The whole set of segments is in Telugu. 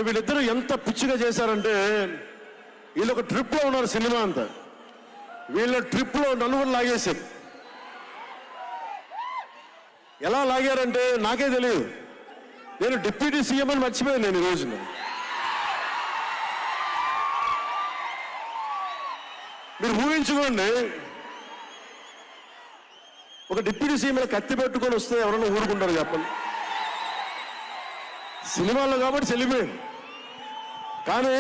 వీళ్ళిద్దరూ ఎంత పిచ్చిగా చేశారంటే వీళ్ళు ఒక ట్రిప్లో ఉన్నారు సినిమా అంతా. వీళ్ళ ట్రిప్లో నలుగురు లాగేశారు. ఎలా లాగారంటే నాకే తెలియదు. నేను డిప్యూటీ సీఎం అని మర్చిపోయాను నేను ఈ రోజున. మీరు ఊహించుకోండి, ఒక డిప్యూటీ సీఎం కత్తి పెట్టుకొని వస్తే ఎవరన్నా ఊరుకుంటారు చెప్పండి? సినిమాల్లో కాబట్టి చెల్లిపోయింది. కానీ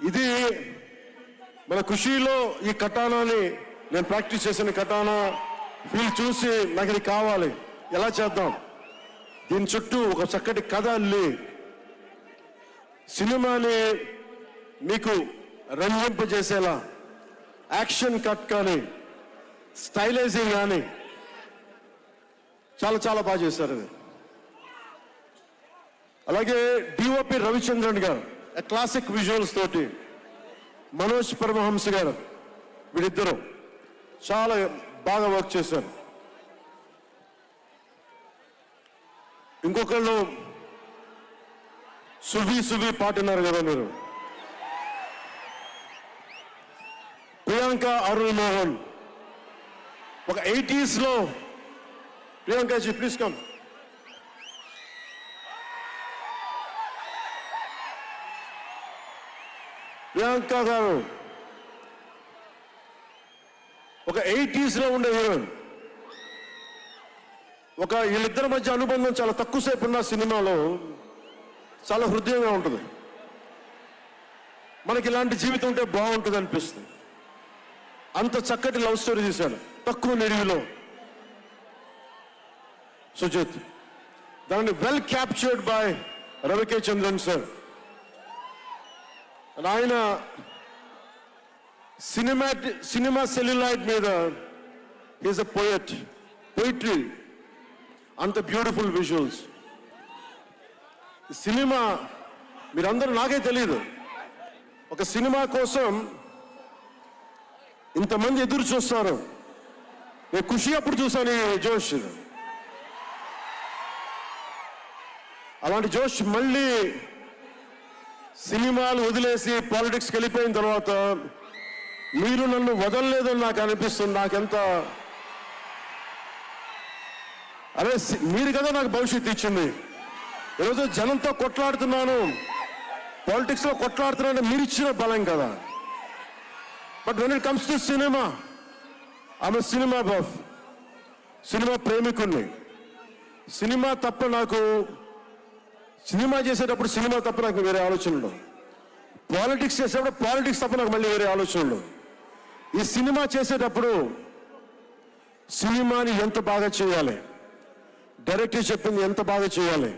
ఇది మన ఖుషీలో ఈ కటానాని నేను ప్రాక్టీస్ చేసిన కటానా ఫీల్ చూసి నాకు ఇది కావాలి, ఎలా చేద్దాం, దీని చుట్టూ ఒక చక్కటి కథ అల్లి సినిమాని మీకు రంజింపజేసేలా యాక్షన్ కట్ కానీ స్టైలైజింగ్ కానీ చాలా చాలా బాగా చేశారు అది. అలాగే డిఓపి రవిచంద్రన్ గారు క్లాసిక్ విజువల్స్ తోటి, మనోజ్ పరమహంస గారు, వీరిద్దరూ చాలా బాగా వర్క్ చేశారు. ఇంకొకళ్ళు సువి పాటున్నారు కదా మీరు, ప్రియాంక అరుణ్ మోహన్. ఒక 80s లో ప్రియాంకజీ ప్లీజ్ కమ్. ప్రియాంక గారు ఒక 80s లో ఉండే హీరోయిన్. ఒక వీళ్ళిద్దరి మధ్య అనుబంధం చాలా తక్కువసేపు ఉన్న సినిమాలో చాలా హృదయంగా ఉంటుంది. మనకి ఇలాంటి జీవితం ఉంటే బాగుంటుంది అనిపిస్తుంది. అంత చక్కటి లవ్ స్టోరీ తీశాడు తక్కువ నిడివిలో సుజిత్. దాన్ని well captured by రవికే Chandran sir. ఆయన సినిమా సెల్యులాయిడ్ మీద ఈజ్ అ పోయిట్రీ, అంత బ్యూటిఫుల్ విజువల్స్. సినిమా మీరందరూ నాకే తెలియదు, ఒక సినిమా కోసం ఇంతమంది ఎదురు చూస్తారు. నేను ఖుషి అప్పుడు చూసాను ఈ జోష్. అలాంటి జోష్ మళ్ళీ సినిమాలు వదిలేసి పాలిటిక్స్కి వెళ్ళిపోయిన తర్వాత మీరు నన్ను వదలలేదని నాకు అనిపిస్తుంది. నాకెంత అరే మీరు కదా నాకు భవిష్యత్తు ఇచ్చింది. ఈరోజు జనంతో కొట్లాడుతున్నాను, పాలిటిక్స్లో కొట్లాడుతున్నాను, మీరు ఇచ్చిన బలం కదా. But when it comes to cinema, ఆమె సినిమా బఫ్, సినిమా ప్రేమికుణ్ణి. సినిమా తప్ప నాకు, సినిమా చేసేటప్పుడు సినిమా తప్ప నాకు వేరే ఆలోచన ఉండవు. పాలిటిక్స్ చేసేటప్పుడు పాలిటిక్స్ తప్ప నాకు మళ్ళీ వేరే ఆలోచన ఉండవు. ఈ సినిమా చేసేటప్పుడు సినిమాని ఎంత బాగా చేయాలి, డైరెక్టర్ చెప్పింది ఎంత బాగా చేయాలి.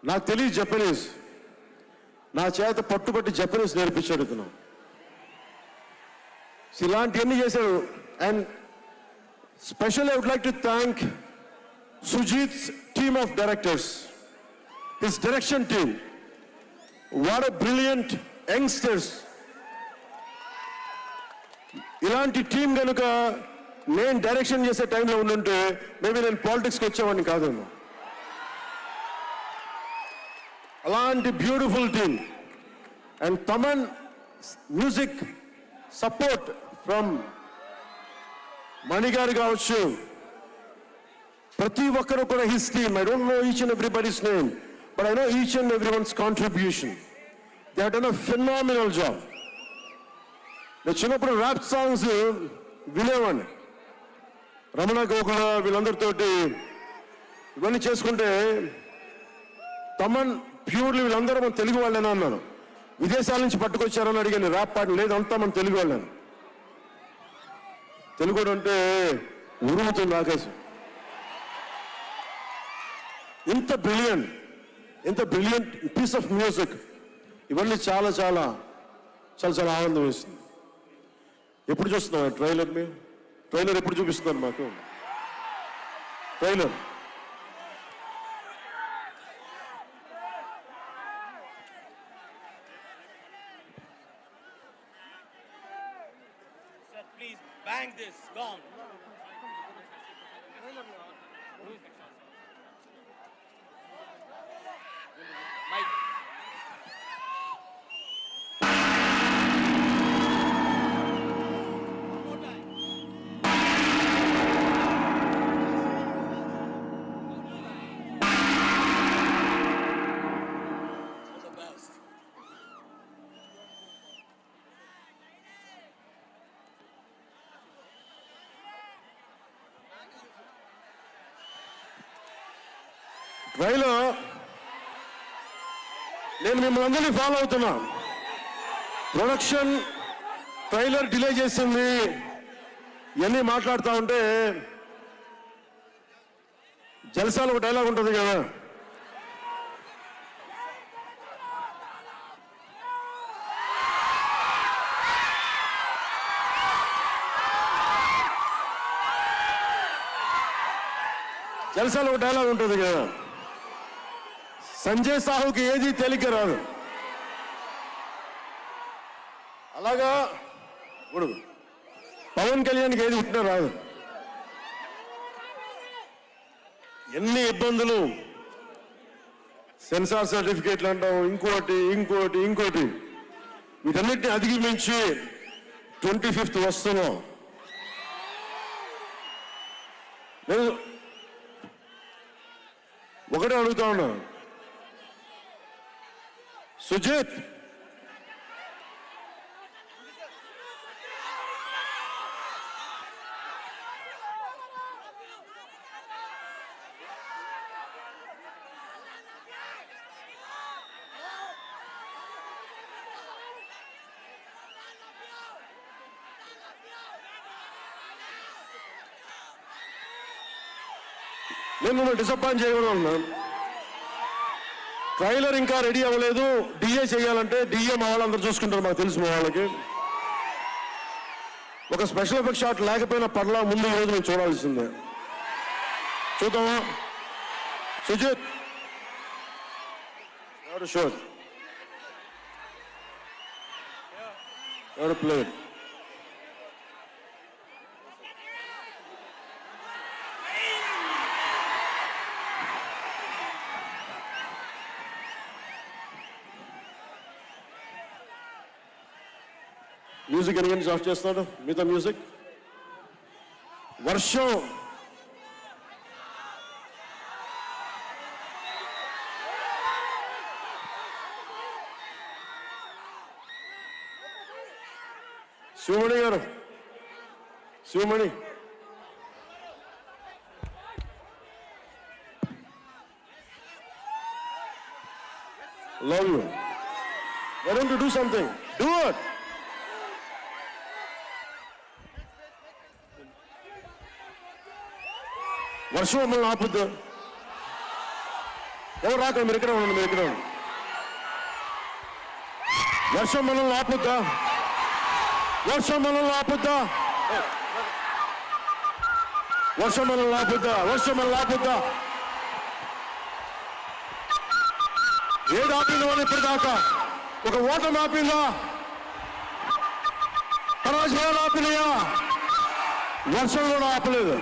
నాకు తెలియదు జపనీస్, నా చేత పట్టుబట్టి జపనీస్ నేర్పించాడు ఇతను. ఇలాంటివన్నీ చేశాడు. And specially I would like to thank Sujeeth's team of directors, his direction team. What a brilliant youngsters. ఇలాంటి టీం కనుక నేను డైరెక్షన్ చేసే టైంలో ఉండుంటే మేబీ నేను పాలిటిక్స్కి వచ్చేవాడిని కాదేమో. అలాంటి beautiful team. And Thaman music support from మణిగారు కావచ్చు, ప్రతి ఒక్కరు కూడా his team. I don't know each and everybody's name, but I know each and everyone's contribution. They have done a phenomenal job. నేను చిన్నప్పుడు ర్యాప్ సాంగ్స్ వినేవాడిని, రమణ గోకుల వీళ్ళందరితోటి ఇవన్నీ చేసుకుంటే. తమన్ ప్యూర్లీ వీళ్ళందరూ మన తెలుగు వాళ్ళేనా అన్నాను. విదేశాల నుంచి పట్టుకొచ్చారని అడిగాను. ర్యాప్ పాట లేదు, అంతా మన తెలుగు వాళ్ళని. తెలుగు అంటే ఉరుముతుంది ఆకాశం. ఇంత బ్రిలియంట్ పీస్ ఆఫ్ మ్యూజిక్, ఇవన్నీ చాలా చాలా చాలా చాలా ఆనందం వేస్తుంది. ఎప్పుడు చూస్తున్నాం ట్రైలర్? ట్రైలర్ ఎప్పుడు చూపిస్తున్నారు మాకు? Trailer please bang this gong. రైలు నేను మిమ్మల్ని అందరినీ ఫాలో అవుతున్నా. ప్రొడక్షన్ ట్రైలర్ డిలే చేసింది ఇవన్నీ మాట్లాడుతూ ఉంటే జల్సాలు ఒక డైలాగ్ ఉంటుంది కదా, జల్సాలు ఒక డైలాగ్ ఉంటుంది కదా, సంజయ్ సాహుకి ఏది తేలిక రాదు. అలాగా ఇప్పుడు పవన్ కళ్యాణ్కి ఏది పుట్టినా రాదు. ఎన్ని ఇబ్బందులు, సెన్సార్ సర్టిఫికేట్లు అంటాం, ఇంకోటి వీటన్నిటిని అధిగమించి 25th వస్తున్నాం. నేను ఒకటే అడుగుతా ఉన్నా, సుజిత్ నేను మిమ్మల్ని డిసప్పాయింట్ చేయకూడదు అన్నాను. ట్రైలర్ ఇంకా రెడీ అవ్వలేదు, డిఏ చేయాలంటే డిఏ మా వాళ్ళందరూ చూసుకుంటారు, మాకు తెలుసు మా వాళ్ళకి. ఒక స్పెషల్ ఎఫెక్ట్ షాట్ లేకపోయినా పర్లా, ముందు రోజు నేను చూడాల్సిందే. చూద్దామా సుజిత్? ఎవరు షూర్, ఎవరు ప్లేయర్? మ్యూజిక్ ఎన్ని ఆఫ్ చేస్తాడు? మిగతా మ్యూజిక్ వర్షం Sivamani garu, Sivamani love you. Why don't you do something? Do it. వర్షం మమ్మల్ని ఆపుద్దు. ఎవరు రాక, మీరు ఇక్కడ ఉండండి, మీరు ఇక్కడ ఉండండి. వర్షం మనల్ని ఆపుద్దా? వర్షం మనల్ని ఆపుద్దా? వర్షం మనల్ని ఆపుద్దా? వర్షం మనల్ని ఆపుద్దా? ఏది ఆపిందో అని ఇప్పటిదాకా? ఒక ఓటమి ఆపిందా? పరాజయాలు ఆపినాయా? వర్షం కూడా ఆపలేదు.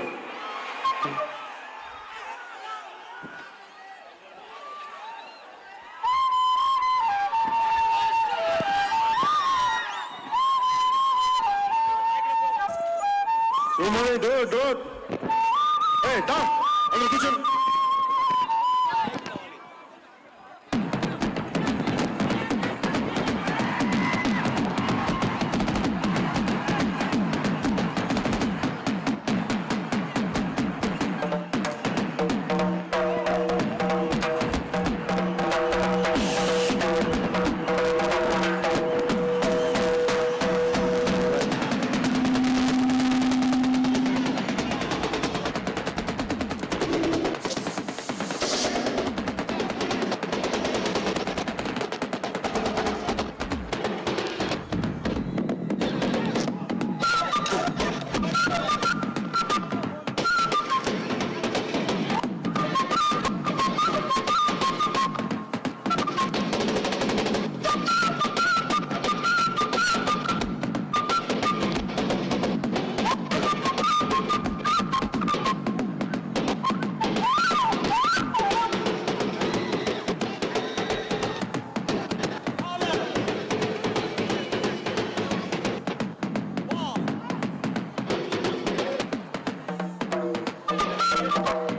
Do it. Hey, down in the kitchen. One.